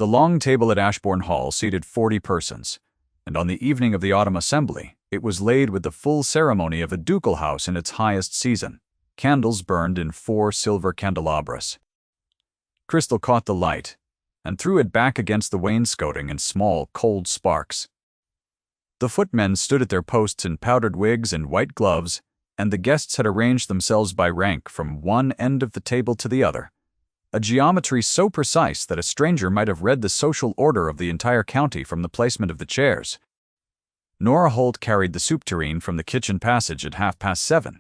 The long table at Ashbourne Hall seated 40 persons, and on the evening of the autumn assembly, it was laid with the full ceremony of a ducal house in its highest season. Candles burned in 4 silver candelabras. Crystal caught the light and threw it back against the wainscoting in small, cold sparks. The footmen stood at their posts in powdered wigs and white gloves, and the guests had arranged themselves by rank from one end of the table to the other, a geometry so precise that a stranger might have read the social order of the entire county from the placement of the chairs. Nora Holt carried the soup tureen from the kitchen passage at 7:30.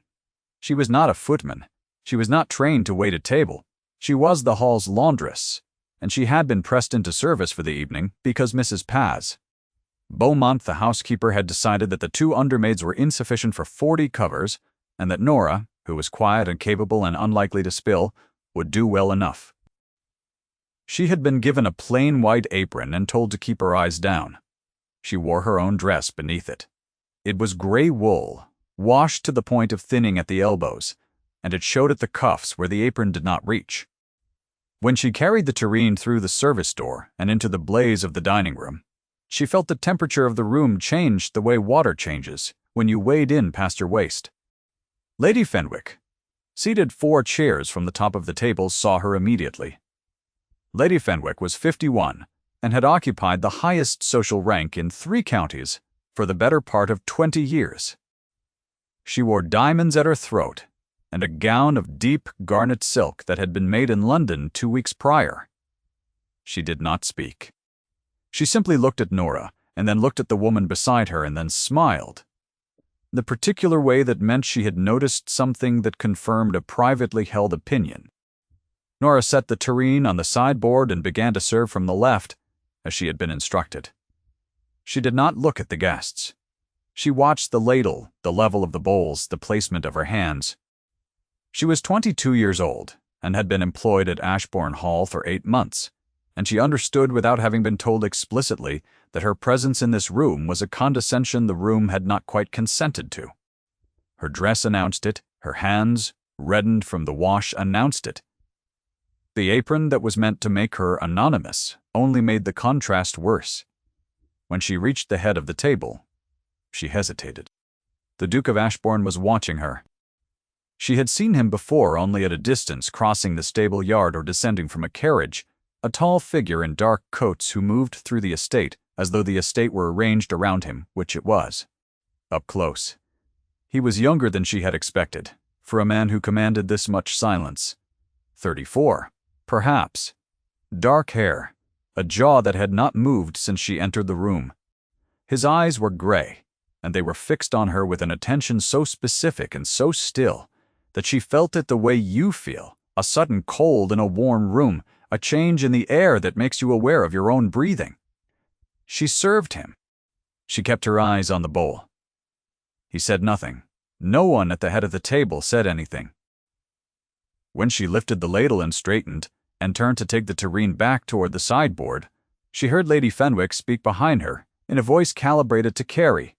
She was not a footman. She was not trained to wait at table. She was the hall's laundress, and she had been pressed into service for the evening because Mrs. Paz Beaumont, the housekeeper, had decided that the 2 undermaids were insufficient for 40 covers, and that Nora, who was quiet and capable and unlikely to spill, would do well enough. She had been given a plain white apron and told to keep her eyes down. She wore her own dress beneath it. It was gray wool, washed to the point of thinning at the elbows, and it showed at the cuffs where the apron did not reach. When she carried the tureen through the service door and into the blaze of the dining room, she felt the temperature of the room changed the way water changes when you wade in past your waist. Lady Fenwick, seated 4 chairs from the top of the table, saw her immediately. Lady Fenwick was 51 and had occupied the highest social rank in 3 counties for the better part of 20 years. She wore diamonds at her throat and a gown of deep garnet silk that had been made in London 2 weeks prior. She did not speak. She simply looked at Nora, and then looked at the woman beside her, and then smiled. The particular way that meant she had noticed something that confirmed a privately held opinion. Nora set the tureen on the sideboard and began to serve from the left, as she had been instructed. She did not look at the guests. She watched the ladle, the level of the bowls, the placement of her hands. She was 22 years old, and had been employed at Ashbourne Hall for 8 months, and she understood without having been told explicitly that her presence in this room was a condescension the room had not quite consented to. Her dress announced it, her hands, reddened from the wash, announced it. The apron that was meant to make her anonymous only made the contrast worse. When she reached the head of the table, she hesitated. The Duke of Ashbourne was watching her. She had seen him before, only at a distance, crossing the stable yard or descending from a carriage, a tall figure in dark coats who moved through the estate as though the estate were arranged around him, which it was. Up close, he was younger than she had expected, for a man who commanded this much silence. 34, perhaps. Dark hair, a jaw that had not moved since she entered the room. His eyes were gray, and they were fixed on her with an attention so specific and so still that she felt it the way you feel, a sudden cold in a warm room, a change in the air that makes you aware of your own breathing. She served him. She kept her eyes on the bowl. He said nothing. No one at the head of the table said anything. When she lifted the ladle and straightened, and turned to take the tureen back toward the sideboard, she heard Lady Fenwick speak behind her, in a voice calibrated to carry.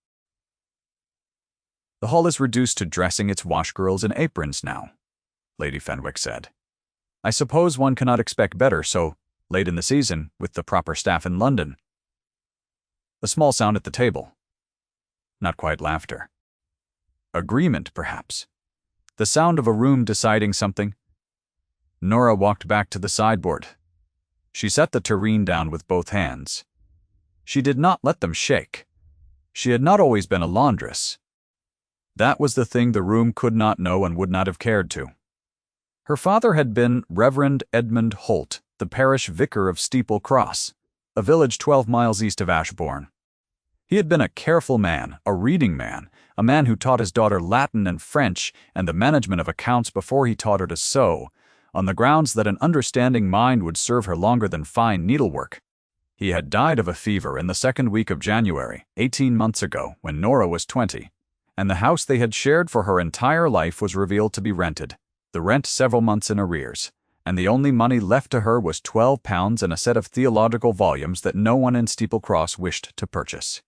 "The hall is reduced to dressing its washgirls in aprons now," Lady Fenwick said. "I suppose one cannot expect better so late in the season, with the proper staff in London." A small sound at the table. Not quite laughter. Agreement, perhaps. The sound of a room deciding something. Nora walked back to the sideboard. She set the tureen down with both hands. She did not let them shake. She had not always been a laundress. That was the thing the room could not know and would not have cared to. Her father had been Reverend Edmund Holt, the parish vicar of Steeple Cross, a village 12 miles east of Ashbourne. He had been a careful man, a reading man, a man who taught his daughter Latin and French and the management of accounts before he taught her to sew, on the grounds that an understanding mind would serve her longer than fine needlework. He had died of a fever in the 2nd week of January, 18 months ago, when Nora was 20, and the house they had shared for her entire life was revealed to be rented, the rent several months in arrears, and the only money left to her was £12 and a set of theological volumes that no one in Steeple Cross wished to purchase.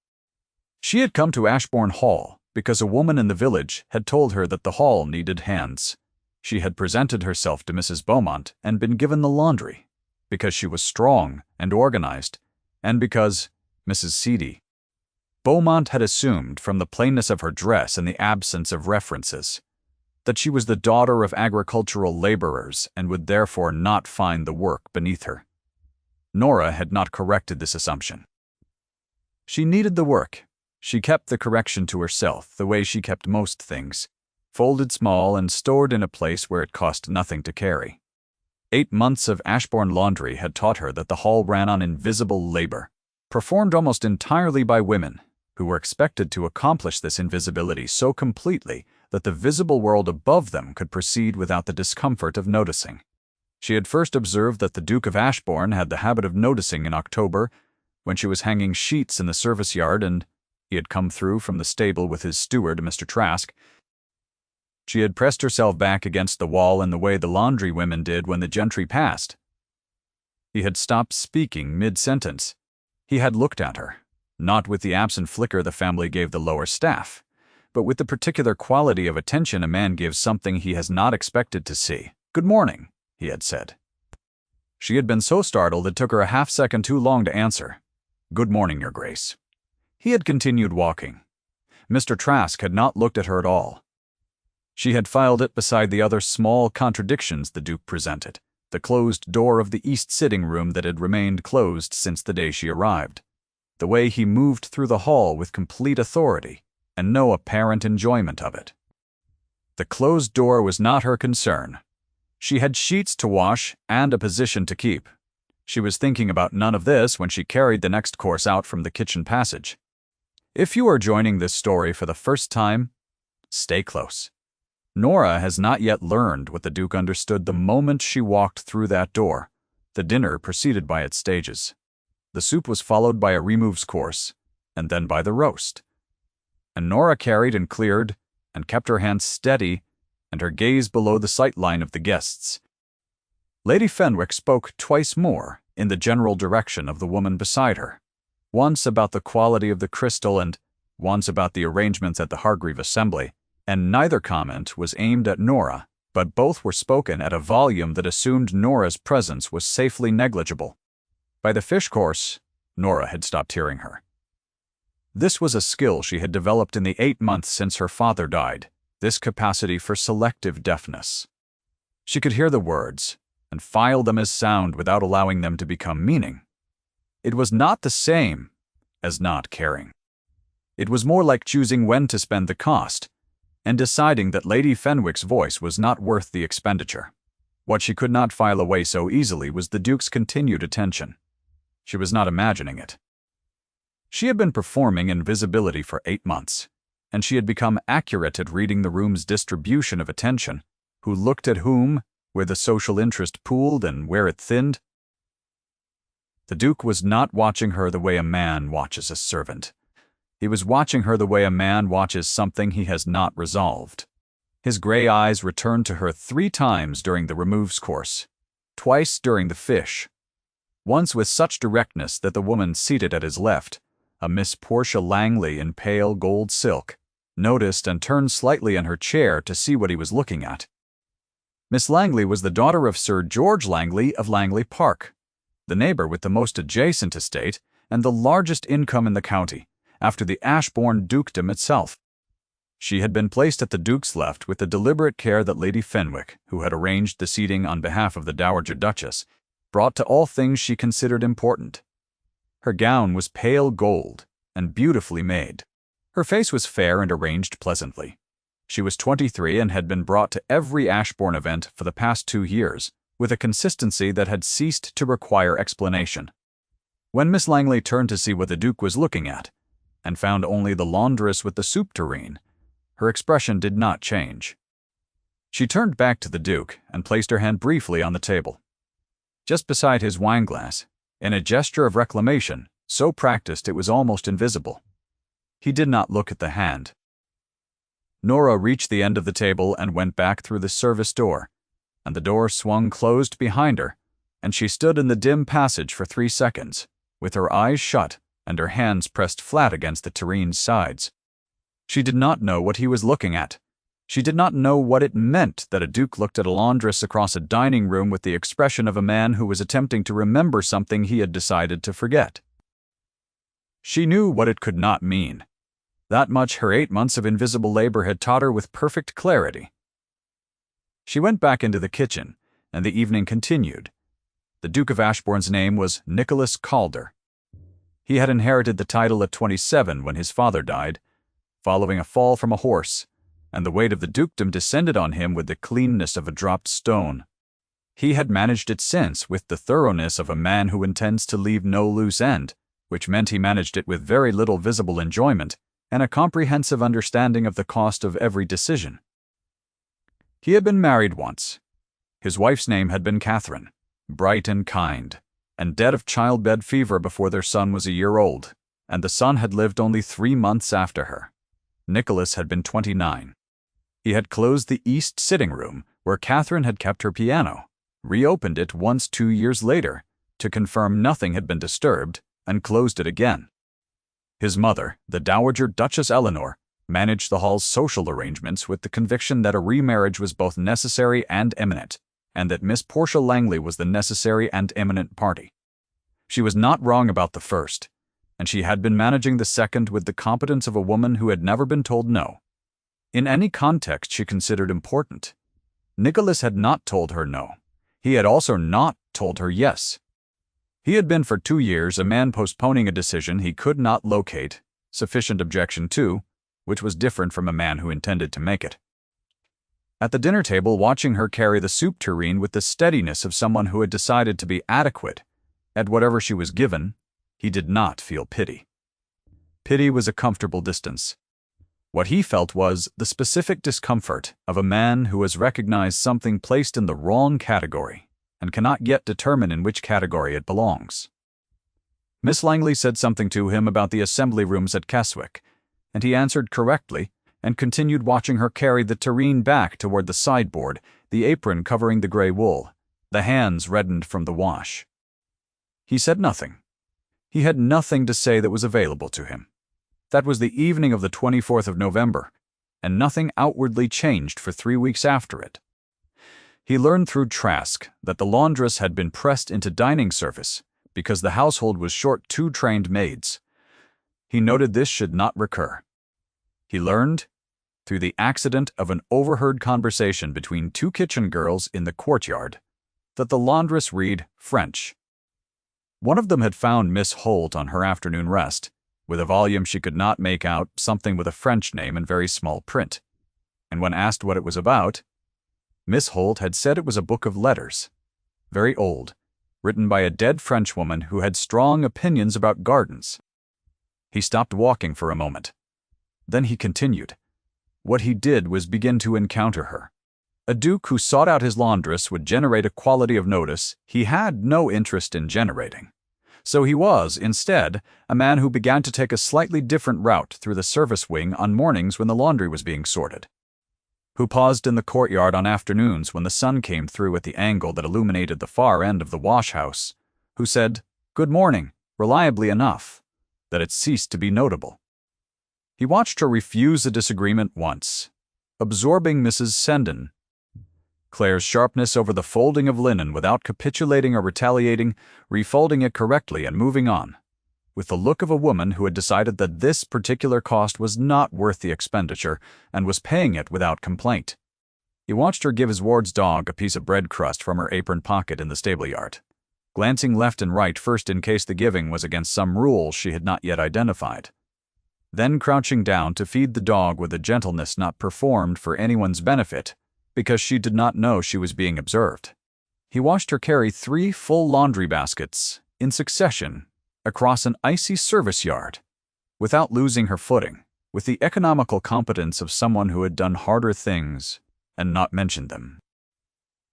She had come to Ashbourne Hall because a woman in the village had told her that the hall needed hands. She had presented herself to Mrs. Beaumont and been given the laundry. because she was strong and organized, and because Mrs. Seedy. Beaumont had assumed, from the plainness of her dress and the absence of references, that she was the daughter of agricultural laborers and would therefore not find the work beneath her. Nora had not corrected this assumption. She needed the work. She kept the correction to herself, the way she kept most things, folded small and stored in a place where it cost nothing to carry. 8 months of Ashbourne laundry had taught her that the hall ran on invisible labor, performed almost entirely by women, who were expected to accomplish this invisibility so completely that the visible world above them could proceed without the discomfort of noticing. She had first observed that the Duke of Ashbourne had the habit of noticing in October, when she was hanging sheets in the service yard and he had come through from the stable with his steward, Mr. Trask. She had pressed herself back against the wall in the way the laundry women did when the gentry passed. He had stopped speaking mid-sentence. He had looked at her, not with the absent flicker the family gave the lower staff, but with the particular quality of attention a man gives something he has not expected to see. "Good morning," he had said. She had been so startled it took her a half-second too long to answer. "Good morning, Your Grace." He had continued walking. Mr. Trask had not looked at her at all. She had filed it beside the other small contradictions the Duke presented, the closed door of the east sitting room that had remained closed since the day she arrived, the way he moved through the hall with complete authority and no apparent enjoyment of it. The closed door was not her concern. She had sheets to wash and a position to keep. She was thinking about none of this when she carried the next course out from the kitchen passage. If you are joining this story for the first time, stay close. Nora has not yet learned what the Duke understood the moment she walked through that door. The dinner proceeded by its stages. The soup was followed by a removes course, and then by the roast. And Nora carried and cleared, and kept her hands steady, and her gaze below the sight line of the guests. Lady Fenwick spoke twice more in the general direction of the woman beside her, once about the quality of the crystal and once about the arrangements at the Hargreave Assembly, and neither comment was aimed at Nora, but both were spoken at a volume that assumed Nora's presence was safely negligible. By the fish course, Nora had stopped hearing her. This was a skill she had developed in the 8 months since her father died, this capacity for selective deafness. She could hear the words and file them as sound without allowing them to become meaning. It was not the same as not caring. It was more like choosing when to spend the cost and deciding that Lady Fenwick's voice was not worth the expenditure. What she could not file away so easily was the Duke's continued attention. She was not imagining it. She had been performing invisibility for 8 months, and she had become accurate at reading the room's distribution of attention, who looked at whom, where the social interest pooled and where it thinned. The Duke was not watching her the way a man watches a servant. He was watching her the way a man watches something he has not resolved. His gray eyes returned to her 3 times during the removes course, twice during the fish, once with such directness that the woman seated at his left, a Miss Portia Langley in pale gold silk, noticed and turned slightly in her chair to see what he was looking at. Miss Langley was the daughter of Sir George Langley of Langley Park, the neighbor with the most adjacent estate and the largest income in the county, after the Ashbourne dukedom itself. She had been placed at the Duke's left with the deliberate care that Lady Fenwick, who had arranged the seating on behalf of the Dowager Duchess, brought to all things she considered important. Her gown was pale gold and beautifully made. Her face was fair and arranged pleasantly. She was 23 and had been brought to every Ashbourne event for the past 2 years, with a consistency that had ceased to require explanation. When Miss Langley turned to see what the Duke was looking at, and found only the laundress with the soup tureen, her expression did not change. She turned back to the Duke and placed her hand briefly on the table, just beside his wineglass, in a gesture of reclamation, so practiced it was almost invisible. He did not look at the hand. Nora reached the end of the table and went back through the service door, and the door swung closed behind her, and she stood in the dim passage for 3 seconds, with her eyes shut and her hands pressed flat against the tureen's sides. She did not know what he was looking at, She did not know what it meant that a duke looked at a laundress across a dining room with the expression of a man who was attempting to remember something he had decided to forget. She knew what it could not mean. That much her 8 months of invisible labor had taught her with perfect clarity. She went back into the kitchen, and the evening continued. The Duke of Ashbourne's name was Nicholas Calder. He had inherited the title at 27 when his father died, following a fall from a horse, and the weight of the dukedom descended on him with the cleanness of a dropped stone. He had managed it since with the thoroughness of a man who intends to leave no loose end, which meant he managed it with very little visible enjoyment and a comprehensive understanding of the cost of every decision. He had been married once. His wife's name had been Catherine, bright and kind, and dead of childbed fever before their son was a year old, and the son had lived only 3 months after her. Nicholas had been 29. He had closed the east sitting room, where Catherine had kept her piano, reopened it once 2 years later, to confirm nothing had been disturbed, and closed it again. His mother, the Dowager Duchess Eleanor, managed the hall's social arrangements with the conviction that a remarriage was both necessary and imminent, and that Miss Portia Langley was the necessary and imminent party. She was not wrong about the first, and she had been managing the second with the competence of a woman who had never been told no. In any context she considered important. Nicholas had not told her no. He had also not told her yes. He had been for 2 years a man postponing a decision he could not locate, sufficient objection to, which was different from a man who intended to make it. At the dinner table, watching her carry the soup tureen with the steadiness of someone who had decided to be adequate at whatever she was given, he did not feel pity. Pity was a comfortable distance. What he felt was the specific discomfort of a man who has recognized something placed in the wrong category and cannot yet determine in which category it belongs. Miss Langley said something to him about the assembly rooms at Keswick, and he answered correctly and continued watching her carry the tureen back toward the sideboard, the apron covering the gray wool, the hands reddened from the wash. He said nothing. He had nothing to say that was available to him. That was the evening of the 24th of November, and nothing outwardly changed for 3 weeks after it. He learned through Trask that the laundress had been pressed into dining service because the household was short 2 trained maids. He noted this should not recur. He learned, through the accident of an overheard conversation between 2 kitchen girls in the courtyard, that the laundress read French. One of them had found Miss Holt on her afternoon rest, with a volume she could not make out, something with a French name in very small print, and when asked what it was about, Miss Holt had said it was a book of letters, very old, written by a dead Frenchwoman who had strong opinions about gardens. He stopped walking for a moment. Then he continued. What he did was begin to encounter her. A duke who sought out his laundress would generate a quality of notice he had no interest in generating. So he was, instead, a man who began to take a slightly different route through the service wing on mornings when the laundry was being sorted, who paused in the courtyard on afternoons when the sun came through at the angle that illuminated the far end of the wash-house, who said, "Good morning," reliably enough, that it ceased to be notable. He watched her refuse a disagreement once, absorbing Mrs. Sendon. Claire's sharpness over the folding of linen without capitulating or retaliating, refolding it correctly and moving on, with the look of a woman who had decided that this particular cost was not worth the expenditure and was paying it without complaint. He watched her give his ward's dog a piece of bread crust from her apron pocket in the stable-yard, glancing left and right first in case the giving was against some rule she had not yet identified, then crouching down to feed the dog with a gentleness not performed for anyone's benefit, because she did not know she was being observed. He watched her carry 3 full laundry baskets, in succession, across an icy service yard, without losing her footing, with the economical competence of someone who had done harder things and not mentioned them.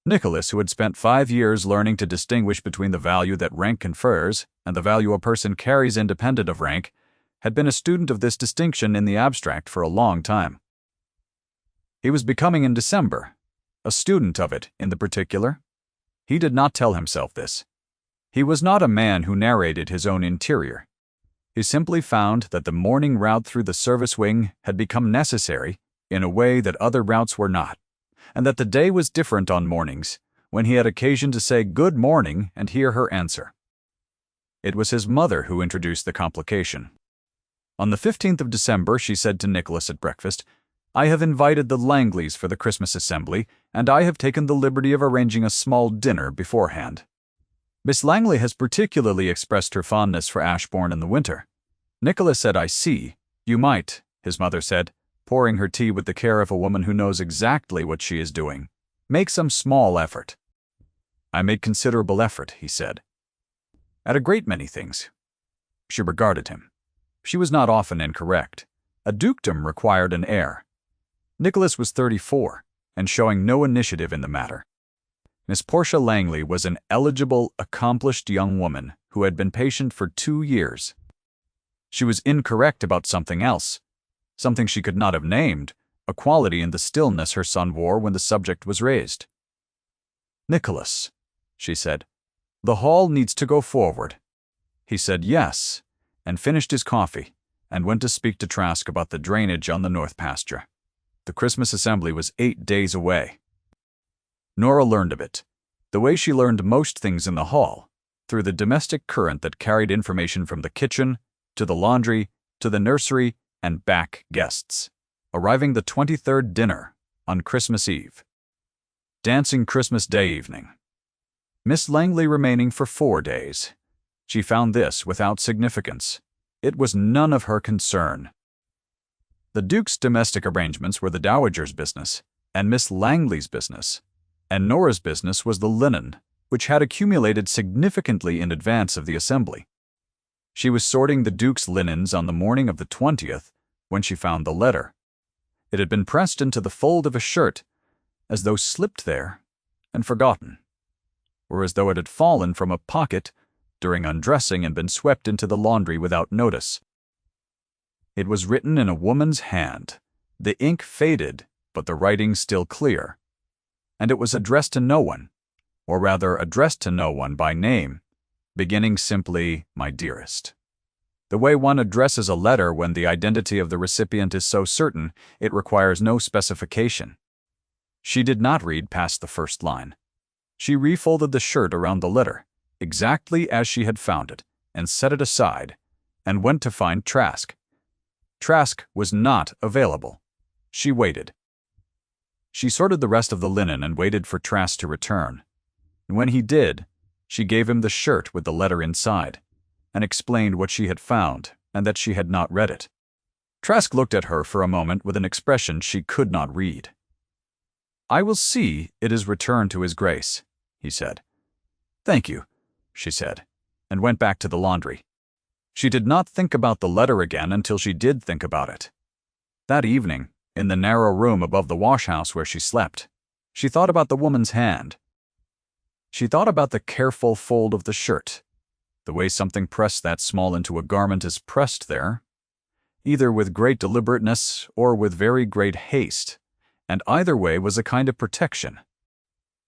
Nicholas, who had spent 5 years learning to distinguish between the value that rank confers and the value a person carries independent of rank, had been a student of this distinction in the abstract for a long time. He was becoming in December a student of it in the particular. He did not tell himself this. He was not a man who narrated his own interior. He simply found that the morning route through the service wing had become necessary in a way that other routes were not, and that the day was different on mornings, when he had occasion to say good morning and hear her answer. It was his mother who introduced the complication. On the 15th of December, she said to Nicholas at breakfast, "I have invited the Langleys for the Christmas assembly, and I have taken the liberty of arranging a small dinner beforehand. Miss Langley has particularly expressed her fondness for Ashbourne in the winter." Nicholas said, "I see. You might," his mother said, pouring her tea with the care of a woman who knows exactly what she is doing. "Make some small effort." "I made considerable effort," he said. "At a great many things." She regarded him. She was not often incorrect. A dukedom required an heir. Nicholas was 34, and showing no initiative in the matter. Miss Portia Langley was an eligible, accomplished young woman who had been patient for 2 years. She was incorrect about something else, something she could not have named, a quality in the stillness her son wore when the subject was raised. "Nicholas," she said, "the hall needs to go forward." He said yes, and finished his coffee, and went to speak to Trask about the drainage on the north pasture. The Christmas assembly was 8 days away. Nora learned of it, the way she learned most things in the hall, through the domestic current that carried information from the kitchen, to the laundry, to the nursery, and back guests, arriving the 23rd dinner on Christmas Eve. Dancing Christmas Day evening. Miss Langley remaining for 4 days. She found this without significance. It was none of her concern. The Duke's domestic arrangements were the Dowager's business, and Miss Langley's business, and Nora's business was the linen, which had accumulated significantly in advance of the assembly. She was sorting the Duke's linens on the morning of the 20th when she found the letter. It had been pressed into the fold of a shirt, as though slipped there and forgotten, or as though it had fallen from a pocket during undressing and been swept into the laundry without notice. It was written in a woman's hand, the ink faded, but the writing still clear. And it was addressed to no one, or rather addressed to no one by name, beginning simply, "My dearest." The way one addresses a letter when the identity of the recipient is so certain, it requires no specification. She did not read past the first line. She refolded the shirt around the letter, exactly as she had found it, and set it aside, and went to find Trask. Trask was not available. She waited. She sorted the rest of the linen and waited for Trask to return. And when he did, she gave him the shirt with the letter inside, and explained what she had found and that she had not read it. Trask looked at her for a moment with an expression she could not read. "I will see it is returned to His Grace," he said. "Thank you," she said, and went back to the laundry. She did not think about the letter again until she did think about it. That evening, in the narrow room above the wash-house where she slept, she thought about the woman's hand. She thought about the careful fold of the shirt, the way something pressed that small into a garment is pressed there, either with great deliberateness or with very great haste, and either way was a kind of protection.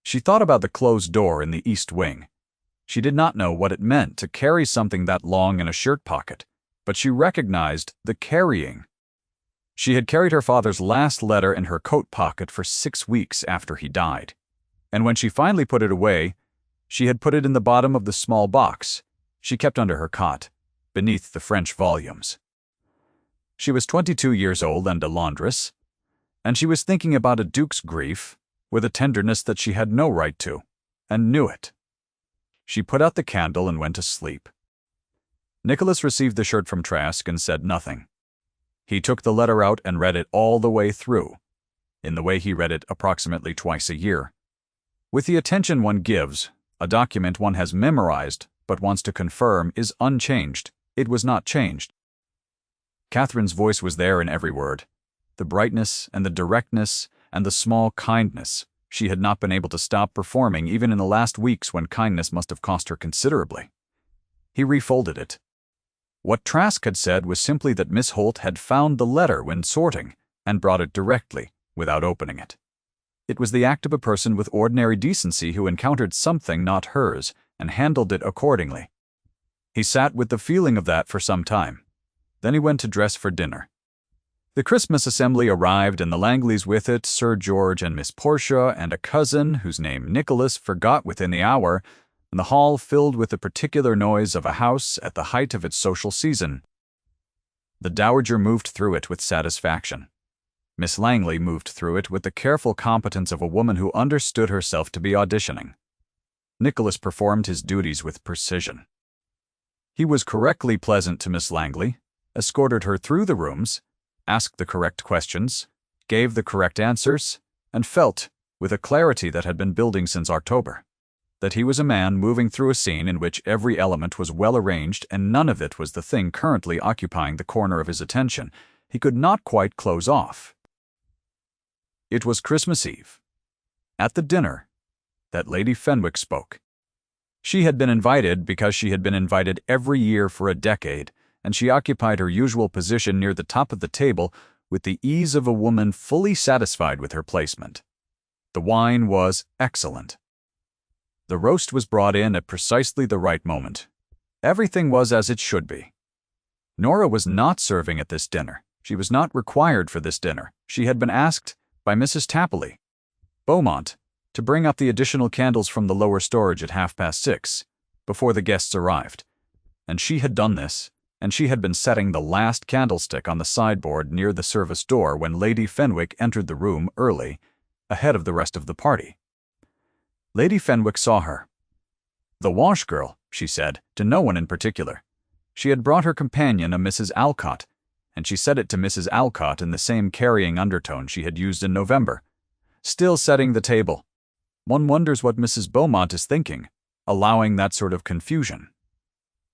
She thought about the closed door in the east wing. She did not know what it meant to carry something that long in a shirt pocket, but she recognized the carrying. She had carried her father's last letter in her coat pocket for 6 weeks after he died, and when she finally put it away, she had put it in the bottom of the small box she kept under her cot, beneath the French volumes. She was 22 years old and a laundress, and she was thinking about a duke's grief with a tenderness that she had no right to, and knew it. She put out the candle and went to sleep. Nicholas received the shirt from Trask and said nothing. He took the letter out and read it all the way through, in the way he read it approximately twice a year. With the attention one gives, a document one has memorized but wants to confirm is unchanged. It was not changed. Catherine's voice was there in every word. The brightness and the directness and the small kindness she had not been able to stop performing even in the last weeks when kindness must have cost her considerably. He refolded it. What Trask had said was simply that Miss Holt had found the letter when sorting and brought it directly, without opening it. It was the act of a person with ordinary decency who encountered something not hers and handled it accordingly. He sat with the feeling of that for some time. Then he went to dress for dinner. The Christmas assembly arrived, and the Langleys with it, Sir George and Miss Portia, and a cousin, whose name Nicholas forgot within the hour, and the hall filled with the particular noise of a house at the height of its social season. The dowager moved through it with satisfaction. Miss Langley moved through it with the careful competence of a woman who understood herself to be auditioning. Nicholas performed his duties with precision. He was correctly pleasant to Miss Langley, escorted her through the rooms, asked the correct questions, gave the correct answers, and felt, with a clarity that had been building since October, that he was a man moving through a scene in which every element was well arranged and none of it was the thing currently occupying the corner of his attention he could not quite close off. It was Christmas Eve. At the dinner, that Lady Fenwick spoke. She had been invited because she had been invited every year for a decade, and she occupied her usual position near the top of the table with the ease of a woman fully satisfied with her placement. The wine was excellent. The roast was brought in at precisely the right moment. Everything was as it should be. Nora was not serving at this dinner. She was not required for this dinner. She had been asked by Mrs. Tapley, Beaumont, to bring up the additional candles from the lower storage at 6:30, before the guests arrived. And she had done this, and she had been setting the last candlestick on the sideboard near the service door when Lady Fenwick entered the room early, ahead of the rest of the party. Lady Fenwick saw her. "The wash girl," she said, to no one in particular. She had brought her companion, a Mrs. Alcott, and she said it to Mrs. Alcott in the same carrying undertone she had used in November. Still setting the table. One wonders what Mrs. Beaumont is thinking, allowing that sort of confusion.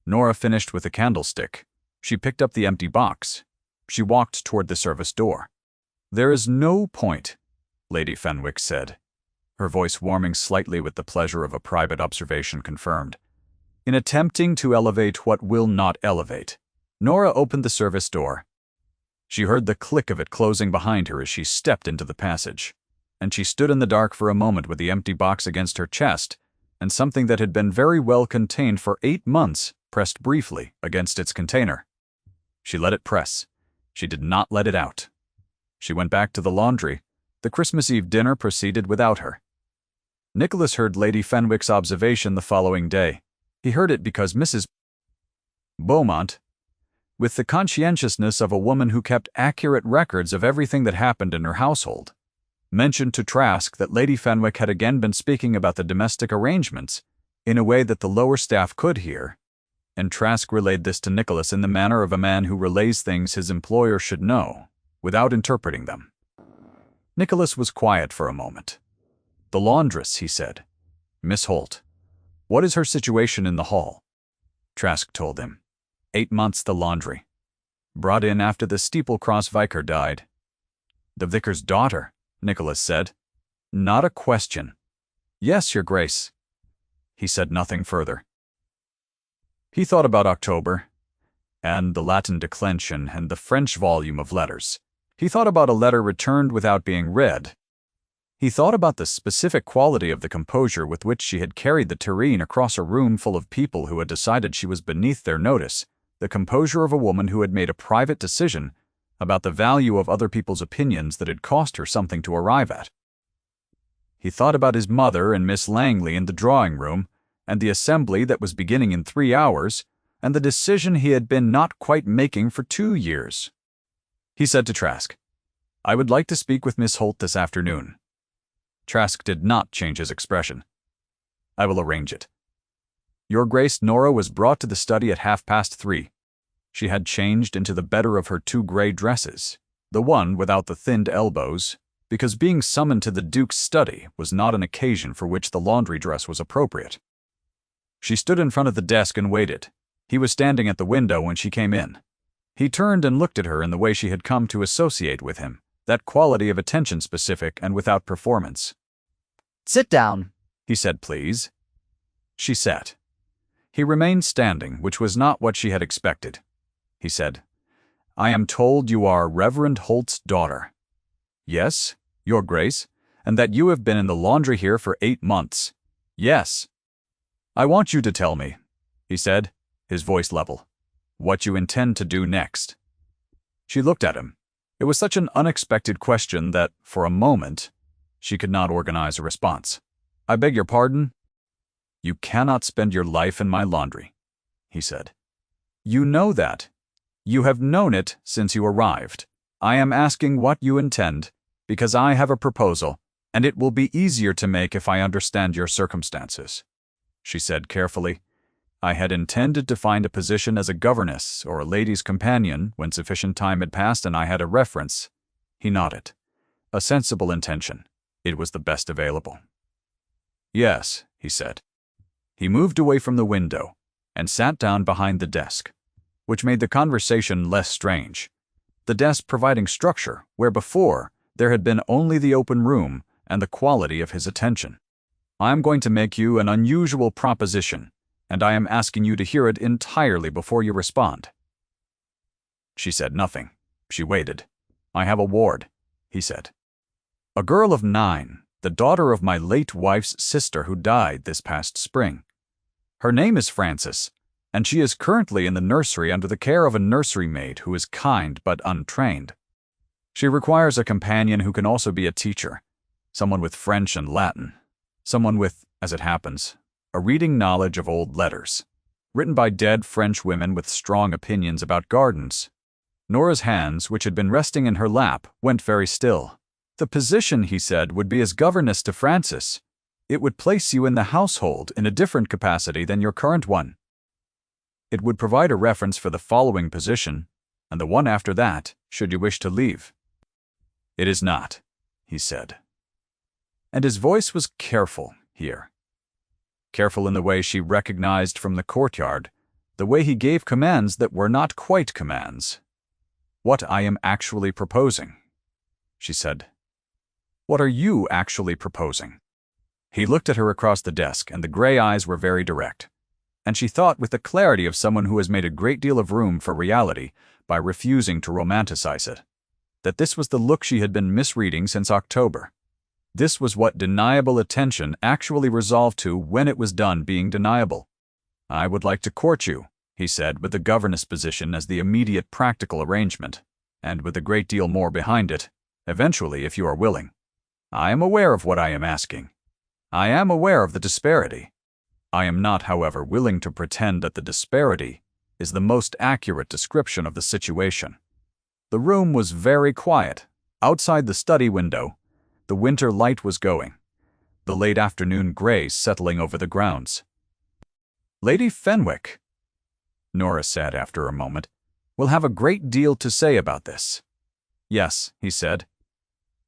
Nora finished with a candlestick. She picked up the empty box. She walked toward the service door. "There is no point," Lady Fenwick said, her voice warming slightly with the pleasure of a private observation confirmed, "in attempting to elevate what will not elevate." Nora opened the service door. She heard the click of it closing behind her as she stepped into the passage, and she stood in the dark for a moment with the empty box against her chest, and something that had been very well contained for 8 months pressed briefly against its container. She let it press. She did not let it out. She went back to the laundry. The Christmas Eve dinner proceeded without her. Nicholas heard Lady Fenwick's observation the following day. He heard it because Mrs. Beaumont, with the conscientiousness of a woman who kept accurate records of everything that happened in her household, mentioned to Trask that Lady Fenwick had again been speaking about the domestic arrangements in a way that the lower staff could hear, and Trask relayed this to Nicholas in the manner of a man who relays things his employer should know, without interpreting them. Nicholas was quiet for a moment. "The laundress," he said. "Miss Holt. What is her situation in the hall?" Trask told him. 8 months the laundry. Brought in after the Steeplecross vicar died. "The vicar's daughter," Nicholas said. "Not a question." "Yes, Your Grace." He said nothing further. He thought about October, and the Latin declension, and the French volume of letters. He thought about a letter returned without being read. He thought about the specific quality of the composure with which she had carried the tureen across a room full of people who had decided she was beneath their notice, the composure of a woman who had made a private decision about the value of other people's opinions that had cost her something to arrive at. He thought about his mother and Miss Langley in the drawing-room, and the assembly that was beginning in 3 hours, and the decision he had been not quite making for 2 years. He said to Trask, "I would like to speak with Miss Holt this afternoon." Trask did not change his expression. "I will arrange it." Your Grace, Nora was brought to the study at 3:30. She had changed into the better of her 2 gray dresses, the one without the thinned elbows, because being summoned to the Duke's study was not an occasion for which the laundry dress was appropriate. She stood in front of the desk and waited. He was standing at the window when she came in. He turned and looked at her in the way she had come to associate with him, that quality of attention specific and without performance. "Sit down," he said, "please." She sat. He remained standing, which was not what she had expected. He said, "I am told you are Reverend Holt's daughter." "Yes, Your Grace, and that you have been in the laundry here for 8 months. "Yes." "I want you to tell me," he said, his voice level, "what you intend to do next." She looked at him. It was such an unexpected question that, for a moment, she could not organize a response. "I beg your pardon?" "You cannot spend your life in my laundry," he said. "You know that. You have known it since you arrived. I am asking what you intend, because I have a proposal, and it will be easier to make if I understand your circumstances," she said carefully. "I had intended to find a position as a governess or a lady's companion when sufficient time had passed and I had a reference." He nodded. A sensible intention. It was the best available. "Yes," he said. He moved away from the window and sat down behind the desk, which made the conversation less strange. The desk providing structure where before there had been only the open room and the quality of his attention. "I am going to make you an unusual proposition, and I am asking you to hear it entirely before you respond." She said nothing. She waited. "I have a ward," he said. "A girl of 9, the daughter of my late wife's sister who died this past spring. Her name is Frances, and she is currently in the nursery under the care of a nursery maid who is kind but untrained. She requires a companion who can also be a teacher, someone with French and Latin, someone with, as it happens, a reading knowledge of old letters, written by dead French women with strong opinions about gardens." Nora's hands, which had been resting in her lap, went very still. "The position," he said, "would be as governess to Frances. It would place you in the household in a different capacity than your current one. It would provide a reference for the following position, and the one after that, should you wish to leave." "It is not," he said. And his voice was careful here. Careful in the way she recognized from the courtyard, the way he gave commands that were not quite commands. "What I am actually proposing," she said. "What are you actually proposing?" He looked at her across the desk, and the gray eyes were very direct. And she thought with the clarity of someone who has made a great deal of room for reality by refusing to romanticize it, that this was the look she had been misreading since October. This was what deniable attention actually resolved to when it was done being deniable. "I would like to court you," he said, with the governess position as the immediate practical arrangement, and with a great deal more behind it, "eventually, if you are willing. I am aware of what I am asking. I am aware of the disparity. I am not, however, willing to pretend that the disparity is the most accurate description of the situation." The room was very quiet. Outside the study window, the winter light was going, the late afternoon gray settling over the grounds. "Lady Fenwick," Nora said after a moment, "will have a great deal to say about this." "Yes," he said.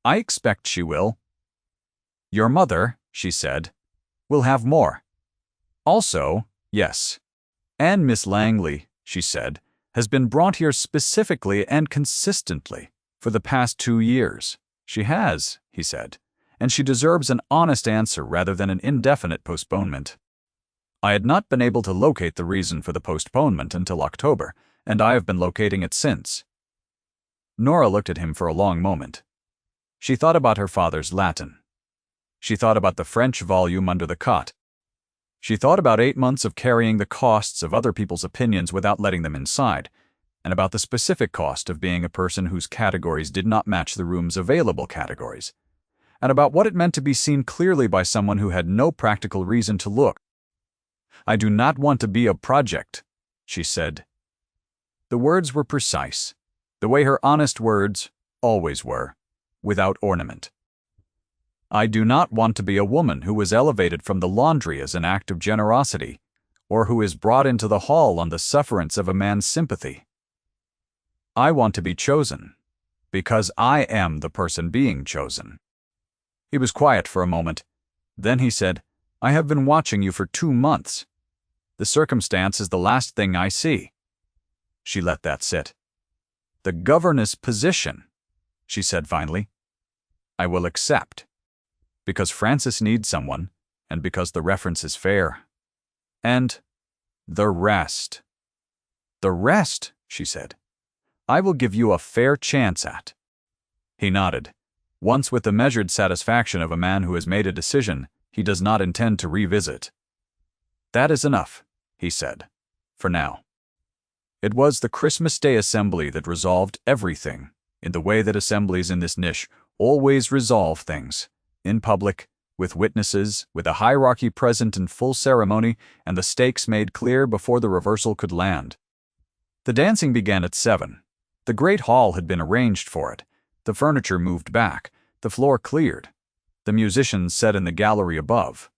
"I expect she will." "Your mother," she said, "will have more." "Also, yes. And Miss Langley," she said, "has been brought here specifically and consistently for the past 2 years. She has," he said, "and she deserves an honest answer rather than an indefinite postponement." I had not been able to locate the reason for the postponement until October, and I have been locating it since. Nora looked at him for a long moment. She thought about her father's Latin. She thought about the French volume under the cot. She thought about 8 months of carrying the costs of other people's opinions without letting them inside, and about the specific cost of being a person whose categories did not match the room's available categories, and about what it meant to be seen clearly by someone who had no practical reason to look. "I do not want to be a project," she said. The words were precise, the way her honest words always were, without ornament. "I do not want to be a woman who was elevated from the laundry as an act of generosity, or who is brought into the hall on the sufferance of a man's sympathy. I want to be chosen, because I am the person being chosen." He was quiet for a moment. Then he said, "I have been watching you for 2 months. The circumstance is the last thing I see." She let that sit. "The governess position," she said finally, "I will accept. Because Frances needs someone, and because the reference is fair. And the rest." "The rest," she said, "I will give you a fair chance at." He nodded, once with the measured satisfaction of a man who has made a decision he does not intend to revisit. "That is enough," he said, "for now." It was the Christmas Day assembly that resolved everything in the way that assemblies in this niche always resolve things, in public, with witnesses, with a hierarchy present in full ceremony, and the stakes made clear before the reversal could land. The dancing began at 7. The great hall had been arranged for it, the furniture moved back, the floor cleared, the musicians set in the gallery above.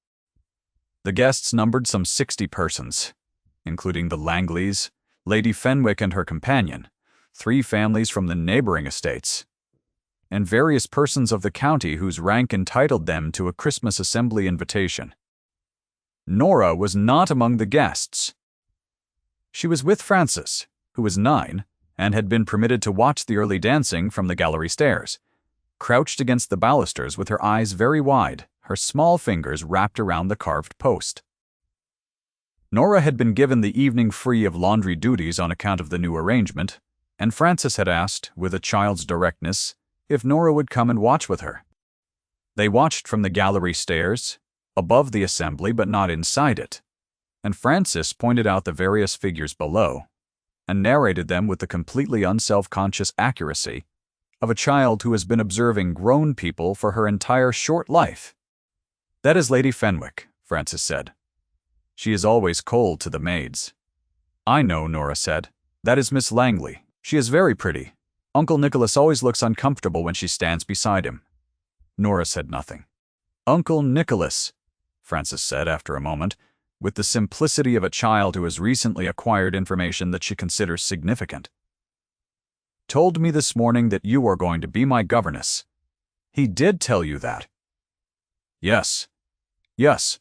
The guests numbered some 60 persons, including the Langleys, Lady Fenwick and her companion, 3 families from the neighboring estates, and various persons of the county whose rank entitled them to a Christmas assembly invitation. Nora was not among the guests. She was with Frances, who was 9, and had been permitted to watch the early dancing from the gallery stairs, crouched against the balusters with her eyes very wide, her small fingers wrapped around the carved post. Nora had been given the evening free of laundry duties on account of the new arrangement, and Frances had asked, with a child's directness, if Nora would come and watch with her. They watched from the gallery stairs, above the assembly but not inside it, and Frances pointed out the various figures below, and narrated them with the completely unself-conscious accuracy of a child who has been observing grown people for her entire short life. "That is Lady Fenwick," Frances said. "She is always cold to the maids." "I know," Nora said. "That is Miss Langley. She is very pretty. Uncle Nicholas always looks uncomfortable when she stands beside him." Nora said nothing. "Uncle Nicholas," Frances said after a moment, with the simplicity of a child who has recently acquired information that she considers significant, "told me this morning that you are going to be my governess. He did tell you that?" "Yes. Yes."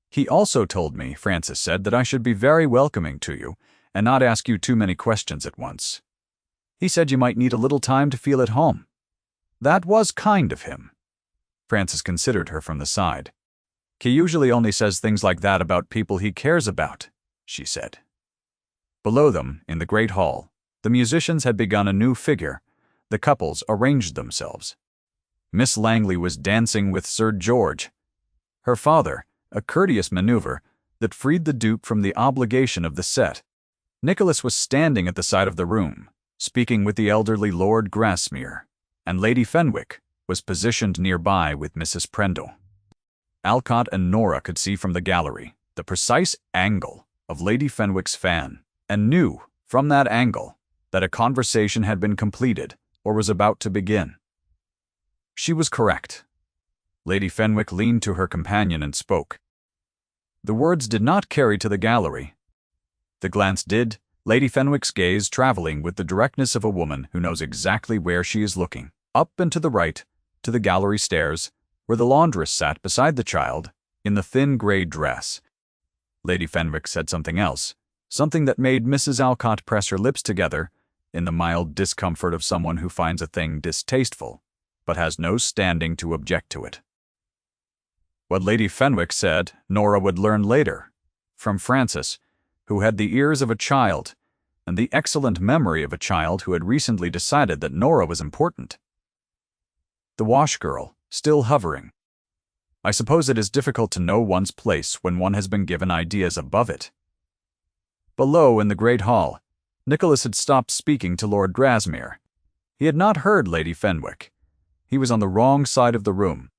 "He also told me," Frances said, "that I should be very welcoming to you, and not ask you too many questions at once. He said you might need a little time to feel at home. That was kind of him." Frances considered her from the side. "He usually only says things like that about people he cares about," she said. Below them, in the great hall, the musicians had begun a new figure. The couples arranged themselves. Miss Langley was dancing with Sir George. Her father, a courteous maneuver that freed the Duke from the obligation of the set. Nicholas was standing at the side of the room, speaking with the elderly Lord Grasmere, and Lady Fenwick was positioned nearby with Mrs. Prendle. Alcott and Nora could see from the gallery the precise angle of Lady Fenwick's fan, and knew, from that angle, that a conversation had been completed or was about to begin. She was correct. Lady Fenwick leaned to her companion and spoke. The words did not carry to the gallery. The glance did, Lady Fenwick's gaze traveling with the directness of a woman who knows exactly where she is looking, up and to the right, to the gallery stairs, where the laundress sat beside the child, in the thin gray dress. Lady Fenwick said something else, something that made Mrs. Alcott press her lips together, in the mild discomfort of someone who finds a thing distasteful, but has no standing to object to it. What Lady Fenwick said, Nora would learn later, from Frances, who had the ears of a child, and the excellent memory of a child who had recently decided that Nora was important. The wash-girl, still hovering. I suppose it is difficult to know one's place when one has been given ideas above it. Below in the great hall, Nicholas had stopped speaking to Lord Grasmere. He had not heard Lady Fenwick. He was on the wrong side of the room.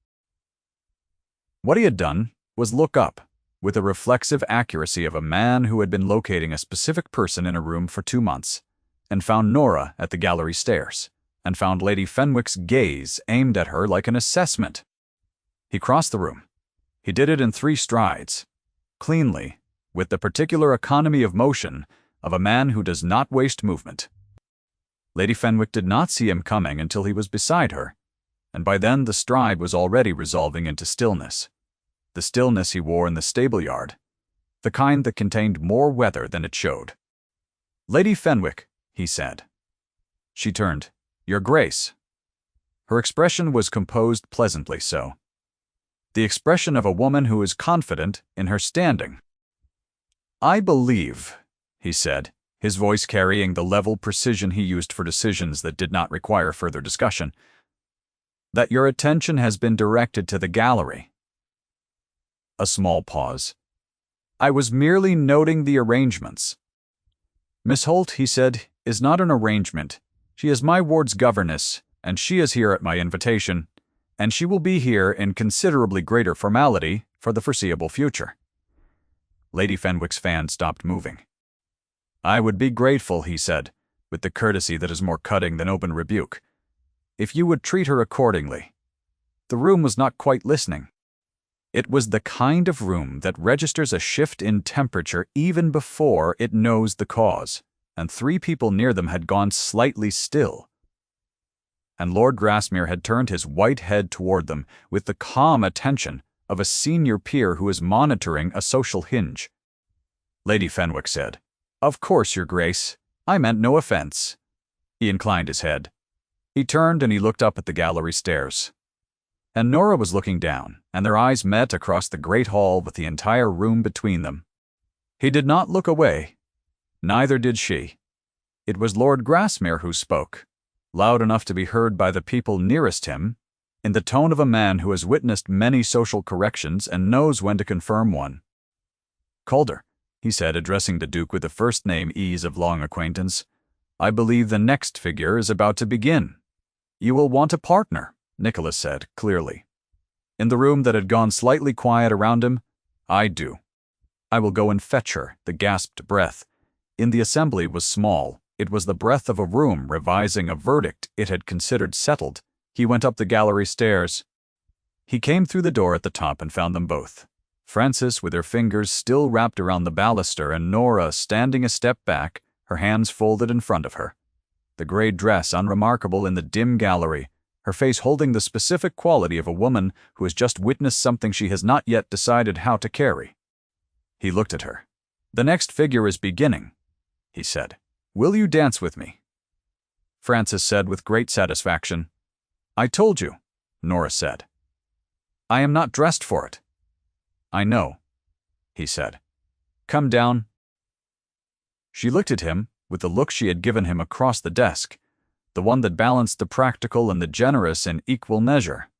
What he had done was look up, with the reflexive accuracy of a man who had been locating a specific person in a room for 2 months, and found Nora at the gallery stairs, and found Lady Fenwick's gaze aimed at her like an assessment. He crossed the room. He did it in 3 strides, cleanly, with the particular economy of motion of a man who does not waste movement. Lady Fenwick did not see him coming until he was beside her, and by then the stride was already resolving into stillness. The stillness he wore in the stable-yard, the kind that contained more weather than it showed. "Lady Fenwick," he said. She turned. "Your Grace." Her expression was composed pleasantly so. The expression of a woman who is confident in her standing. "I believe," he said, his voice carrying the level precision he used for decisions that did not require further discussion, "that your attention has been directed to the gallery." A small pause. "I was merely noting the arrangements." "Miss Holt," he said, "is not an arrangement. She is my ward's governess, and she is here at my invitation, and she will be here in considerably greater formality for the foreseeable future." Lady Fenwick's fan stopped moving. "I would be grateful," he said, with the courtesy that is more cutting than open rebuke, "if you would treat her accordingly." The room was not quite listening. It was the kind of room that registers a shift in temperature even before it knows the cause, and 3 people near them had gone slightly still. And Lord Grassmere had turned his white head toward them with the calm attention of a senior peer who is monitoring a social hinge. Lady Fenwick said, "Of course, Your Grace. I meant no offense." He inclined his head. He turned and he looked up at the gallery stairs. And Nora was looking down, and their eyes met across the great hall with the entire room between them. He did not look away. Neither did she. It was Lord Grassmere who spoke, loud enough to be heard by the people nearest him, in the tone of a man who has witnessed many social corrections and knows when to confirm one. "Calder," he said, addressing the Duke with the first-name ease of long acquaintance, "I believe the next figure is about to begin." "You will want a partner," Nicholas said, clearly. In the room that had gone slightly quiet around him, "I do." "I will go and fetch her," the gasped breath. In the assembly was small. It was the breath of a room revising a verdict it had considered settled. He went up the gallery stairs. He came through the door at the top and found them both. Frances with her fingers still wrapped around the baluster and Nora standing a step back, her hands folded in front of her. The gray dress unremarkable in the dim gallery, her face holding the specific quality of a woman who has just witnessed something she has not yet decided how to carry. He looked at her. "The next figure is beginning," he said. "Will you dance with me?" Frances said with great satisfaction. "I told you," Nora said. "I am not dressed for it." "I know," he said. "Come down." She looked at him with the look she had given him across the desk, the one that balanced the practical and the generous in equal measure.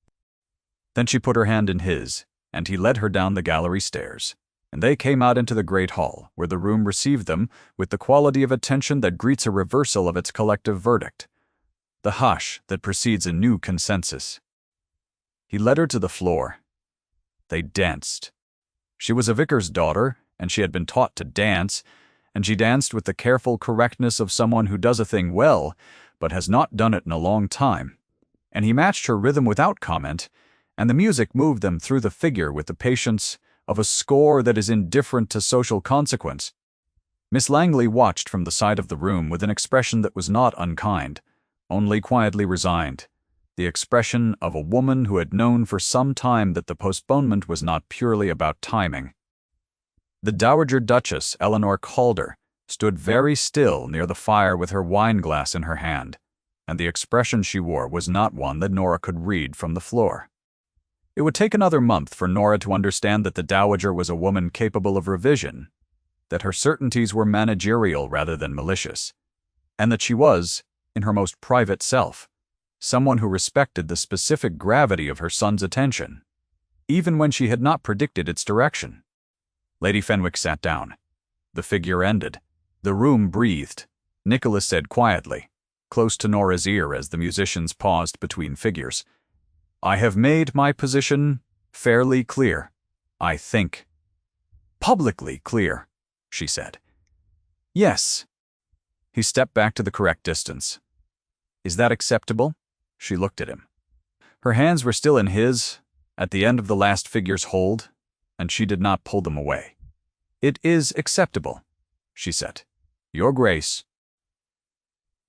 Then she put her hand in his, and he led her down the gallery stairs, and they came out into the great hall, where the room received them with the quality of attention that greets a reversal of its collective verdict, the hush that precedes a new consensus. He led her to the floor. They danced. She was a vicar's daughter, and she had been taught to dance, and she danced with the careful correctness of someone who does a thing well, but has not done it in a long time. And he matched her rhythm without comment, and the music moved them through the figure with the patience of a score that is indifferent to social consequence. Miss Langley watched from the side of the room with an expression that was not unkind, only quietly resigned, the expression of a woman who had known for some time that the postponement was not purely about timing. The Dowager Duchess, Eleanor Calder, stood very still near the fire with her wine-glass in her hand, and the expression she wore was not one that Nora could read from the floor. It would take another month for Nora to understand that the Dowager was a woman capable of revision, that her certainties were managerial rather than malicious, and that she was, in her most private self, someone who respected the specific gravity of her son's attention, even when she had not predicted its direction. Lady Fenwick sat down. The figure ended. The room breathed. Nicholas said quietly, close to Nora's ear as the musicians paused between figures, "I have made my position fairly clear, I think." "Publicly clear," she said. "Yes." He stepped back to the correct distance. "Is that acceptable?" She looked at him. Her hands were still in his, at the end of the last figure's hold, and she did not pull them away. "It is acceptable," she said. "Your Grace."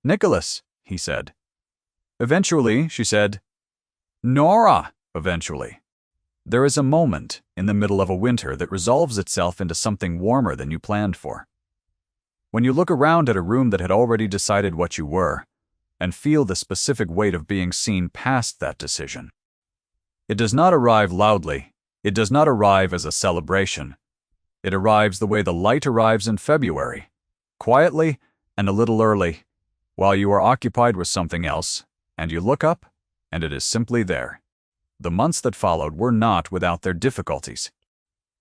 "Nicholas," he said. "Eventually," she said. "Nora!" "Eventually. There is a moment in the middle of a winter that resolves itself into something warmer than you planned for. When you look around at a room that had already decided what you were, and feel the specific weight of being seen past that decision. It does not arrive loudly. It does not arrive as a celebration. It arrives the way the light arrives in February, quietly and a little early, while you are occupied with something else, and you look up, and it is simply there. The months that followed were not without their difficulties.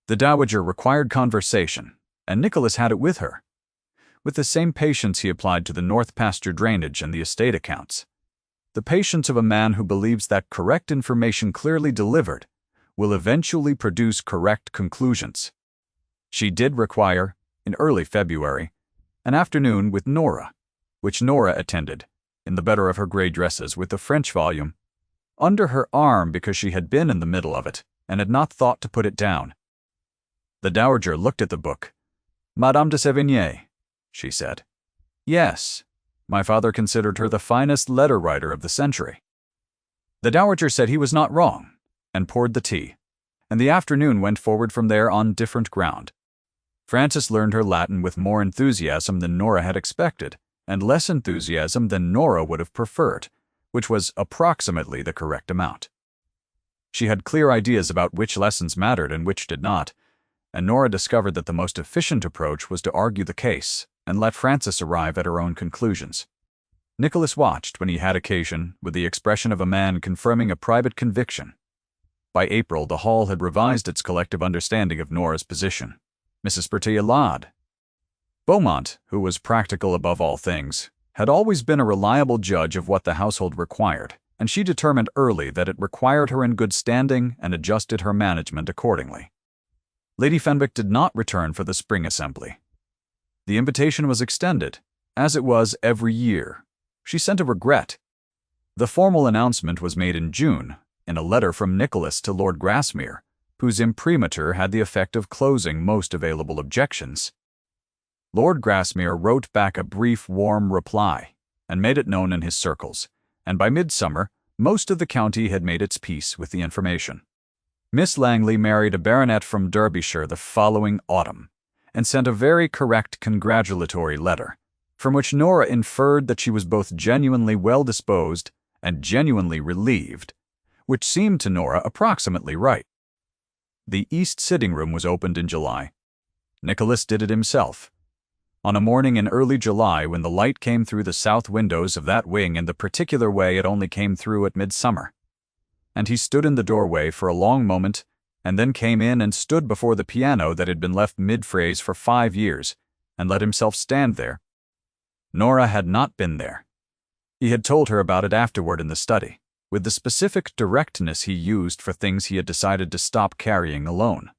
The Dowager required conversation, and Nicholas had it with her. with the same patience he applied to the north pasture drainage and the estate accounts. The patience of a man who believes that correct information clearly delivered will eventually produce correct conclusions. She did require, in early February, an afternoon with Nora, which Nora attended, in the better of her grey dresses with the French volume, under her arm because she had been in the middle of it and had not thought to put it down. The dowager looked at the book. "Madame de Sévigné," she said. "Yes, my father considered her the finest letter writer of the century." The dowager said he was not wrong, and poured the tea, and the afternoon went forward from there on different ground. Frances learned her Latin with more enthusiasm than Nora had expected, and less enthusiasm than Nora would have preferred, which was approximately the correct amount. She had clear ideas about which lessons mattered and which did not, and Nora discovered that the most efficient approach was to argue the case and let Frances arrive at her own conclusions. Nicholas watched when he had occasion with the expression of a man confirming a private conviction. By April, the hall had revised its collective understanding of Nora's position. Mrs. Bertia lied. Beaumont, who was practical above all things, had always been a reliable judge of what the household required, and she determined early that it required her in good standing and adjusted her management accordingly. Lady Fenwick did not return for the spring assembly. The invitation was extended, as it was every year. She sent a regret. The formal announcement was made in June, in a letter from Nicholas to Lord Grasmere, whose imprimatur had the effect of closing most available objections. Lord Grasmere wrote back a brief, warm reply, and made it known in his circles, and by midsummer, most of the county had made its peace with the information. Miss Langley married a baronet from Derbyshire the following autumn, and sent a very correct congratulatory letter, from which Nora inferred that she was both genuinely well-disposed and genuinely relieved, which seemed to Nora approximately right. The East sitting room was opened in July. Nicholas did it himself. On a morning in early July when the light came through the south windows of that wing in the particular way it only came through at midsummer. And he stood in the doorway for a long moment, and then came in and stood before the piano that had been left mid-phrase for 5 years, and let himself stand there. Nora had not been there. He had told her about it afterward in the study, with the specific directness he used for things he had decided to stop carrying alone.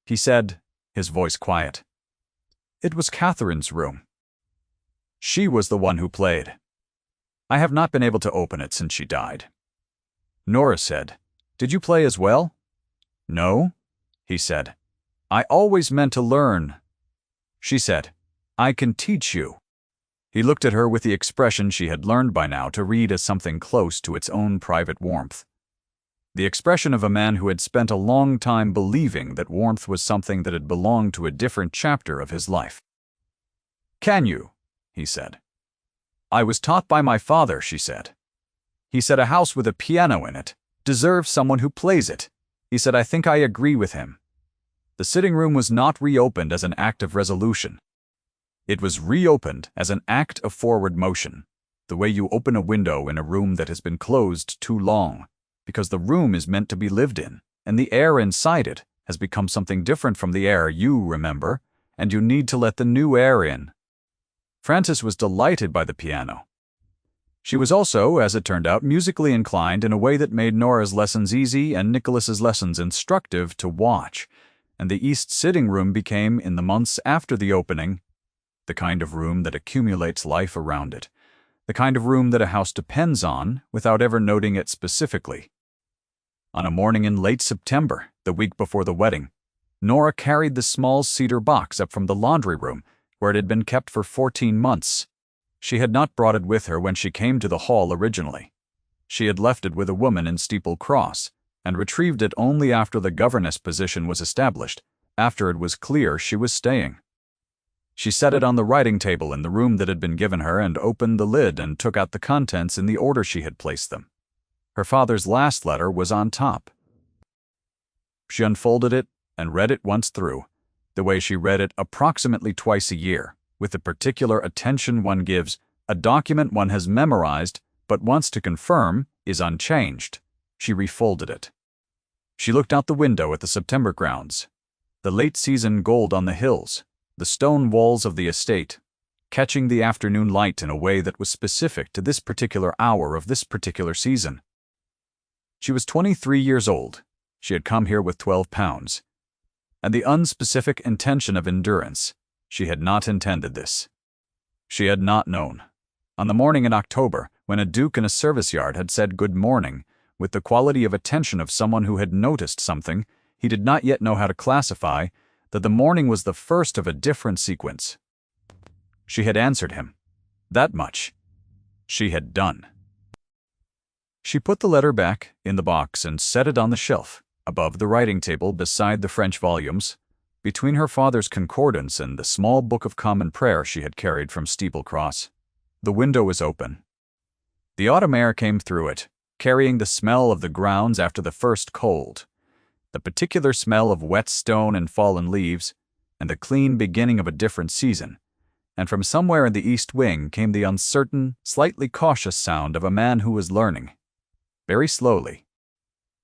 He said, his voice quiet, "It was Catherine's room. She was the one who played. I have not been able to open it since she died." Nora said, "Did you play as well?" "No," he said. "I always meant to learn." She said, "I can teach you." He looked at her with the expression she had learned by now to read as something close to its own private warmth. The expression of a man who had spent a long time believing that warmth was something that had belonged to a different chapter of his life. "Can you?" he said. "I was taught by my father," she said. He said a house with a piano in it deserves someone who plays it. He said, "I think I agree with him." The sitting room was not reopened as an act of resolution. It was reopened as an act of forward motion, the way you open a window in a room that has been closed too long, because the room is meant to be lived in, and the air inside it has become something different from the air you remember, and you need to let the new air in. Frances was delighted by the piano. She was also, as it turned out, musically inclined in a way that made Nora's lessons easy and Nicholas's lessons instructive to watch, and the East sitting room became, in the months after the opening, the kind of room that accumulates life around it, the kind of room that a house depends on without ever noting it specifically. On a morning in late September, the week before the wedding, Nora carried the small cedar box up from the laundry room, where it had been kept for 14 months. She had not brought it with her when she came to the hall originally. She had left it with a woman in Steeple Cross, and retrieved it only after the governess position was established, after it was clear she was staying. She set it on the writing table in the room that had been given her and opened the lid and took out the contents in the order she had placed them. Her father's last letter was on top. She unfolded it and read it once through, the way she read it approximately twice a year, with the particular attention one gives a document one has memorized but wants to confirm is unchanged. She refolded it. She looked out the window at the September grounds, the late-season gold on the hills, the stone walls of the estate, catching the afternoon light in a way that was specific to this particular hour of this particular season. She was 23 years old. She had come here with 12 pounds. And the unspecific intention of endurance. She had not intended this. She had not known. On the morning in October, when a duke in a service yard had said good morning, with the quality of attention of someone who had noticed something he did not yet know how to classify, that the morning was the first of a different sequence. She had answered him. That much she had done. She put the letter back in the box and set it on the shelf, above the writing table beside the French volumes, between her father's concordance and the small book of common prayer she had carried from Steeple Cross. The window was open. The autumn air came through it, carrying the smell of the grounds after the first cold, the particular smell of wet stone and fallen leaves, and the clean beginning of a different season. And from somewhere in the east wing came the uncertain, slightly cautious sound of a man who was learning. Very slowly.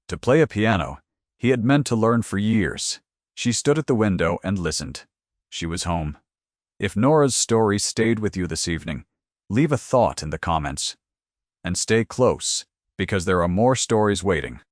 To play a piano, he had meant to learn for years. She stood at the window and listened. She was home. If Nora's story stayed with you this evening, leave a thought in the comments. And stay close, because there are more stories waiting.